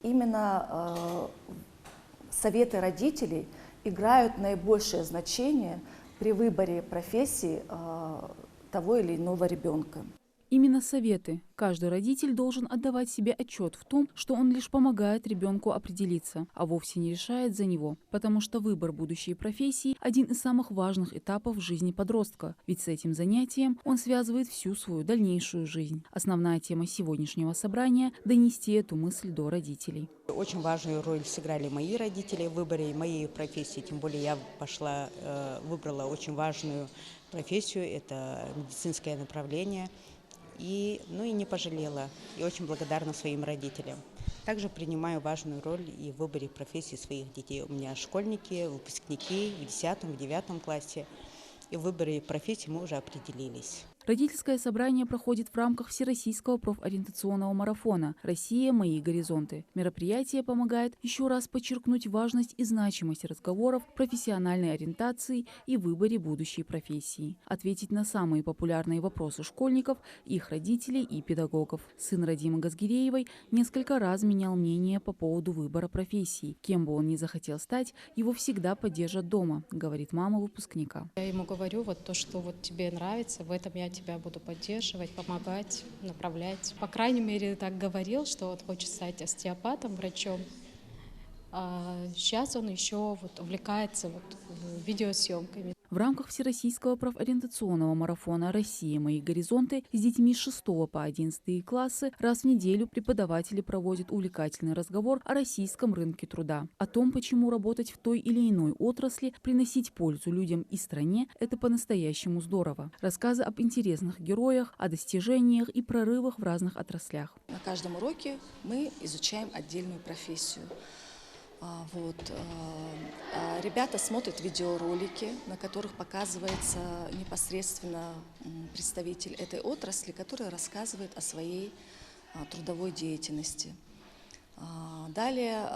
именно советы родителей играют наибольшее значение при выборе профессии того или иного ребенка. Именно советы. Каждый родитель должен отдавать себе отчет в том, что он лишь помогает ребенку определиться, а вовсе не решает за него. Потому что выбор будущей профессии – один из самых важных этапов в жизни подростка. Ведь с этим занятием он связывает всю свою дальнейшую жизнь. Основная тема сегодняшнего собрания – донести эту мысль до родителей. Очень важную роль сыграли мои родители в выборе моей профессии. Тем более я выбрала очень важную профессию – это медицинское направление. И не пожалела, и очень благодарна своим родителям. Также принимаю важную роль и в выборе профессии своих детей. У меня школьники, выпускники в 10-9 классе, и в выборе профессии мы уже определились. Родительское собрание проходит в рамках Всероссийского профориентационного марафона «Россия. Мои горизонты». Мероприятие помогает еще раз подчеркнуть важность и значимость разговоров, профессиональной ориентации и выборе будущей профессии. Ответить на самые популярные вопросы школьников, их родителей и педагогов. Сын Радимы Газгиреевой несколько раз менял мнение по поводу выбора профессии. Кем бы он ни захотел стать, его всегда поддержат дома, говорит мама выпускника. Я ему говорю, то, что тебе нравится, в этом я тебя буду поддерживать, помогать, направлять. По крайней мере, так говорил, что он хочет стать остеопатом, врачом. А сейчас он еще увлекается видеосъемками. В рамках Всероссийского профориентационного марафона «Россия. Мои горизонты» с детьми с 6 по 11 классы раз в неделю преподаватели проводят увлекательный разговор о российском рынке труда. О том, почему работать в той или иной отрасли, приносить пользу людям и стране – это по-настоящему здорово. Рассказы об интересных героях, о достижениях и прорывах в разных отраслях. На каждом уроке мы изучаем отдельную профессию. Ребята смотрят видеоролики, на которых показывается непосредственно представитель этой отрасли, который рассказывает о своей трудовой деятельности. Далее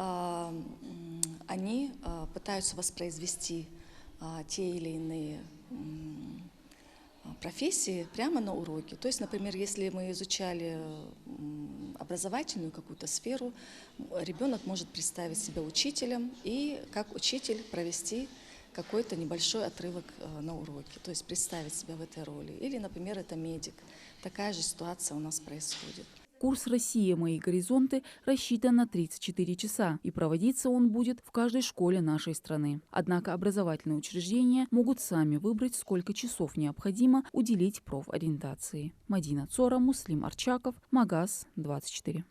они пытаются воспроизвести те или иные профессии прямо на уроке. То есть, например, если мы изучали образовательную какую-то сферу, ребенок может представить себя учителем и как учитель провести какой-то небольшой отрывок на уроке, то есть представить себя в этой роли. Или, например, это медик. Такая же ситуация у нас происходит. Курс «Россия. Мои горизонты» рассчитан на 34 часа, и проводиться он будет в каждой школе нашей страны. Однако образовательные учреждения могут сами выбрать, сколько часов необходимо уделить профориентации. Мадина Цора, Муслим Арчаков, Магаз 24.